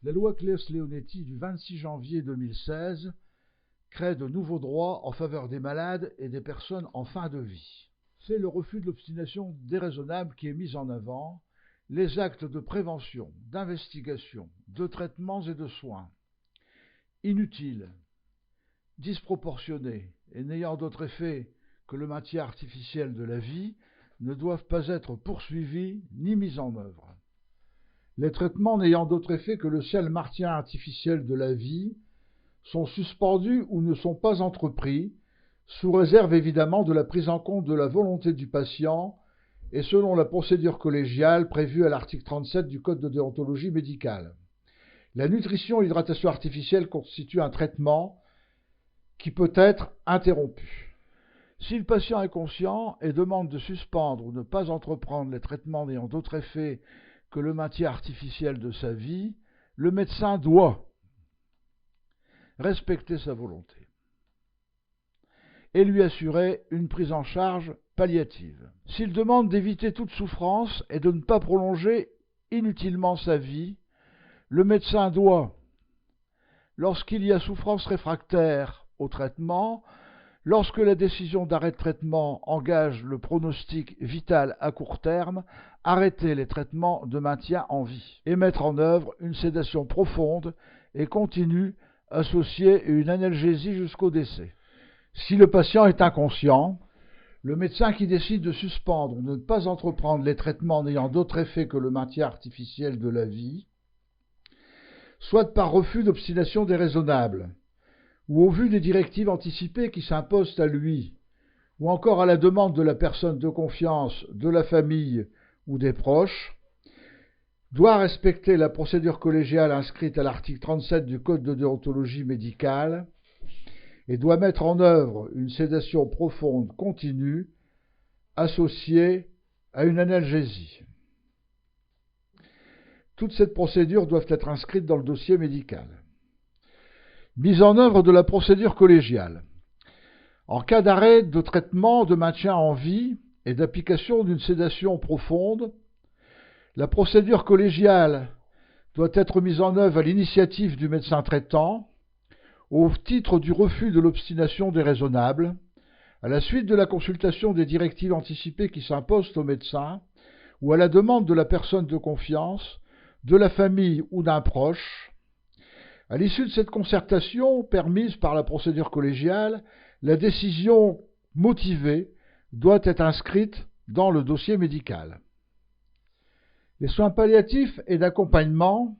La loi Claeys-Leonetti du 26 janvier 2016 crée de nouveaux droits en faveur des malades et des personnes en fin de vie. C'est le refus de l'obstination déraisonnable qui est mis en avant, les actes de prévention, d'investigation, de traitements et de soins inutiles, disproportionnés et n'ayant d'autre effet que le maintien artificiel de la vie ne doivent pas être poursuivis ni mis en œuvre. Les traitements n'ayant d'autre effet que le seul maintien artificiel de la vie sont suspendus ou ne sont pas entrepris, sous réserve évidemment de la prise en compte de la volonté du patient et selon la procédure collégiale prévue à l'article 37 du Code de déontologie médicale. La nutrition et l'hydratation artificielle constituent un traitement qui peut être interrompu. Si le patient est conscient et demande de suspendre ou ne pas entreprendre les traitements n'ayant d'autre effet que le maintien artificiel de sa vie, le médecin doit respecter sa volonté et lui assurer une prise en charge palliative. S'il demande d'éviter toute souffrance et de ne pas prolonger inutilement sa vie, le médecin doit, lorsqu'il y a souffrance réfractaire au traitement, lorsque la décision d'arrêt de traitement engage le pronostic vital à court terme, arrêter les traitements de maintien en vie et mettre en œuvre une sédation profonde et continue associée à une analgésie jusqu'au décès. Si le patient est inconscient, le médecin qui décide de suspendre ou de ne pas entreprendre les traitements n'ayant d'autre effet que le maintien artificiel de la vie, soit par refus d'obstination déraisonnable, ou au vu des directives anticipées qui s'imposent à lui, ou encore à la demande de la personne de confiance, de la famille ou des proches, doit respecter la procédure collégiale inscrite à l'article 37 du Code de déontologie médicale et doit mettre en œuvre une sédation profonde continue associée à une analgésie. Toutes ces procédures doivent être inscrites dans le dossier médical. Mise en œuvre de la procédure collégiale. En cas d'arrêt de traitement de maintien en vie et d'application d'une sédation profonde, la procédure collégiale doit être mise en œuvre à l'initiative du médecin traitant, au titre du refus de l'obstination déraisonnable, à la suite de la consultation des directives anticipées qui s'imposent au médecin, ou à la demande de la personne de confiance, de la famille ou d'un proche. À l'issue de cette concertation, permise par la procédure collégiale, la décision motivée doit être inscrite dans le dossier médical. Les soins palliatifs et d'accompagnement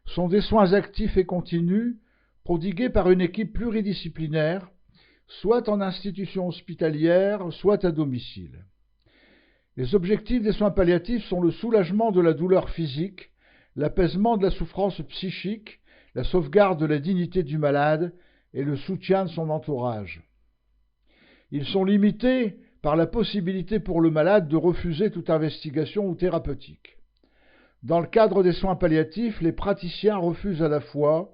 sont des soins actifs et continus prodigués par une équipe pluridisciplinaire, soit en institution hospitalière, soit à domicile. Les objectifs des soins palliatifs sont le soulagement de la douleur physique, l'apaisement de la souffrance psychique, la sauvegarde de la dignité du malade et le soutien de son entourage. Ils sont limités par la possibilité pour le malade de refuser toute investigation ou thérapeutique. Dans le cadre des soins palliatifs, les praticiens refusent à la fois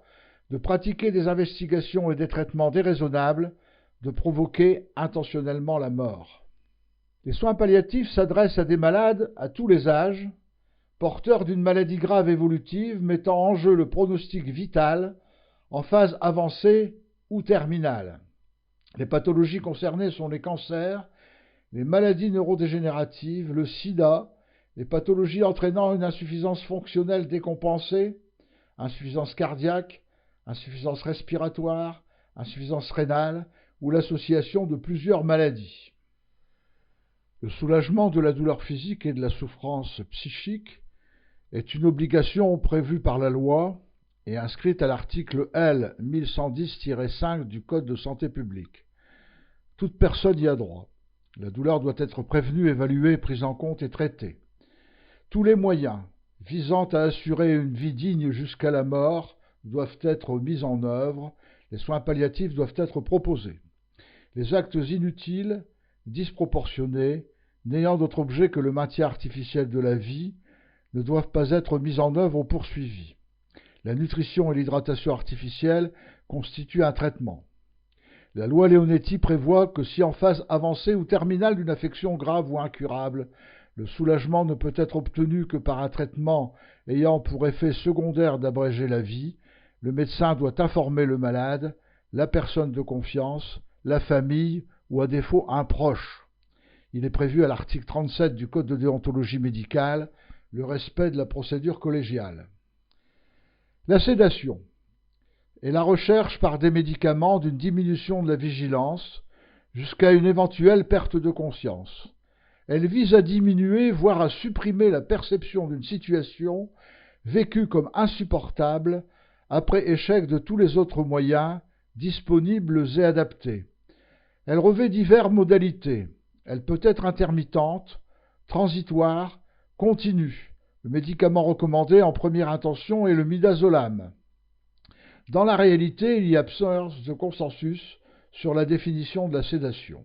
de pratiquer des investigations et des traitements déraisonnables, de provoquer intentionnellement la mort. Les soins palliatifs s'adressent à des malades à tous les âges, porteurs d'une maladie grave évolutive mettant en jeu le pronostic vital en phase avancée ou terminale. Les pathologies concernées sont les cancers, les maladies neurodégénératives, le sida, les pathologies entraînant une insuffisance fonctionnelle décompensée, insuffisance cardiaque, insuffisance respiratoire, insuffisance rénale ou l'association de plusieurs maladies. Le soulagement de la douleur physique et de la souffrance psychique est une obligation prévue par la loi et inscrite à l'article L. 1110-5 du Code de santé publique. Toute personne y a droit. La douleur doit être prévenue, évaluée, prise en compte et traitée. Tous les moyens visant à assurer une vie digne jusqu'à la mort doivent être mis en œuvre, les soins palliatifs doivent être proposés. Les actes inutiles, disproportionnés, n'ayant d'autre objet que le maintien artificiel de la vie, ne doivent pas être mis en œuvre ou poursuivis. La nutrition et l'hydratation artificielle constituent un traitement. La loi Leonetti prévoit que si en phase avancée ou terminale d'une affection grave ou incurable, Le soulagement ne peut être obtenu que par un traitement ayant pour effet secondaire d'abréger la vie. Le médecin doit informer le malade, la personne de confiance, la famille ou à défaut un proche. Il est prévu à l'article 37 du Code de déontologie médicale le respect de la procédure collégiale. La sédation est la recherche par des médicaments d'une diminution de la vigilance jusqu'à une éventuelle perte de conscience. Elle vise à diminuer, voire à supprimer la perception d'une situation vécue comme insupportable après échec de tous les autres moyens disponibles et adaptés. Elle revêt diverses modalités. Elle peut être intermittente, transitoire, continue. Le médicament recommandé en première intention est le midazolam. Dans la réalité, il y a absence de consensus sur la définition de la sédation.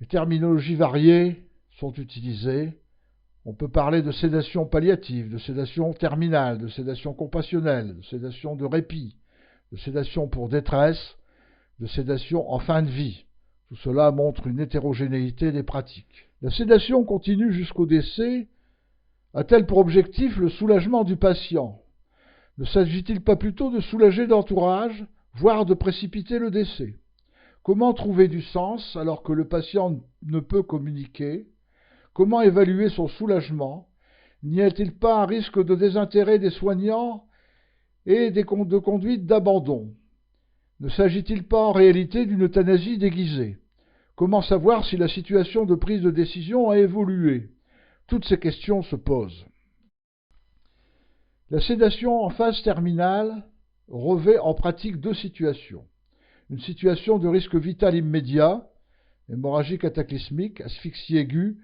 Les terminologies variées sont utilisées. On peut parler de sédation palliative, de sédation terminale, de sédation compassionnelle, de sédation de répit, de sédation pour détresse, de sédation en fin de vie. Tout cela montre une hétérogénéité des pratiques. La sédation continue jusqu'au décès a-t-elle pour objectif le soulagement du patient? Ne s'agit-il pas plutôt de soulager l'entourage, voire de précipiter le décès? Comment trouver du sens alors que le patient ne peut communiquer? Comment évaluer son soulagement? N'y a-t-il pas un risque de désintérêt des soignants et de conduite d'abandon? Ne s'agit-il pas en réalité d'une euthanasie déguisée? Comment savoir si la situation de prise de décision a évolué? Toutes ces questions se posent. La sédation en phase terminale revêt en pratique deux situations. Une situation de risque vital immédiat, hémorragie cataclysmique, asphyxie aiguë.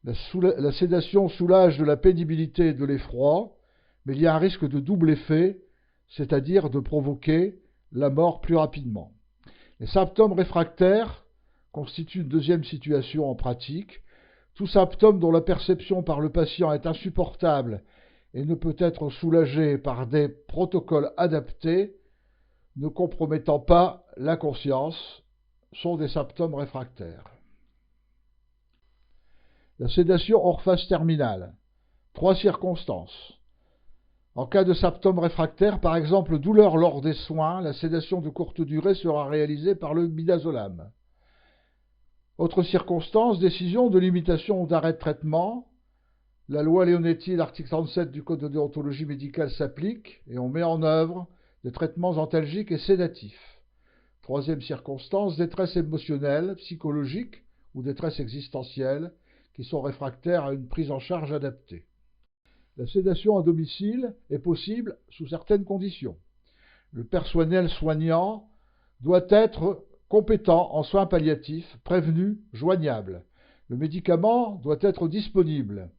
La sédation soulage de la pénibilité et de l'effroi, mais il y a un risque de double effet, c'est-à-dire de provoquer la mort plus rapidement. Les symptômes réfractaires constituent une deuxième situation en pratique. Tout symptôme dont la perception par le patient est insupportable et ne peut être soulagé par des protocoles adaptés, ne compromettant pas la conscience, sont des symptômes réfractaires. La sédation hors phase terminale. 3 circonstances. En cas de symptômes réfractaires, par exemple douleur lors des soins, la sédation de courte durée sera réalisée par le midazolam. Autre circonstance, décision de limitation ou d'arrêt de traitement. La loi Leonetti, l'article 37 du Code de déontologie médicale s'applique et on met en œuvre des traitements antalgiques et sédatifs. Troisième circonstance, détresse émotionnelle, psychologique ou détresse existentielle qui sont réfractaires à une prise en charge adaptée. La sédation à domicile est possible sous certaines conditions. Le personnel soignant doit être compétent en soins palliatifs, prévenu, joignable. Le médicament doit être disponible.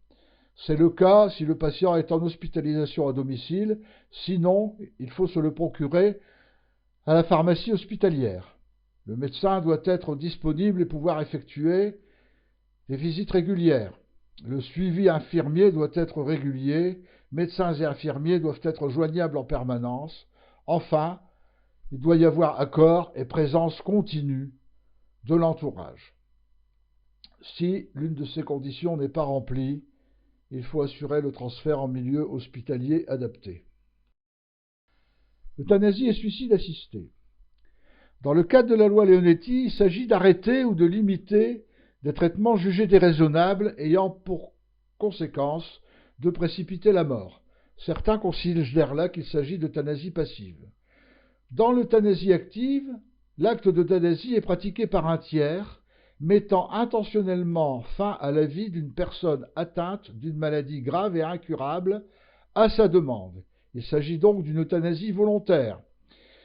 C'est le cas si le patient est en hospitalisation à domicile, sinon il faut se le procurer à la pharmacie hospitalière. Le médecin doit être disponible et pouvoir effectuer des visites régulières. Le suivi infirmier doit être régulier, médecins et infirmiers doivent être joignables en permanence. Enfin, il doit y avoir accord et présence continue de l'entourage. Si l'une de ces conditions n'est pas remplie, il faut assurer le transfert en milieu hospitalier adapté. Euthanasie et suicide assisté. Dans le cadre de la loi Leonetti, il s'agit d'arrêter ou de limiter des traitements jugés déraisonnables ayant pour conséquence de précipiter la mort. Certains considèrent là qu'il s'agit d'euthanasie passive. Dans l'euthanasie active, l'acte d'euthanasie est pratiqué par un tiers, mettant intentionnellement fin à la vie d'une personne atteinte d'une maladie grave et incurable à sa demande. Il s'agit donc d'une euthanasie volontaire.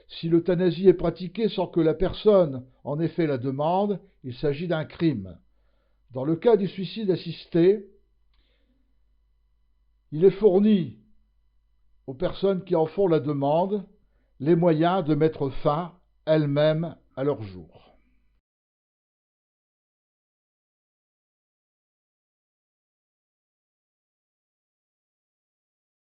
Si l'euthanasie est pratiquée sans que la personne en ait fait la demande, il s'agit d'un crime. Dans le cas du suicide assisté, il est fourni aux personnes qui en font la demande les moyens de mettre fin elles-mêmes à leur jour.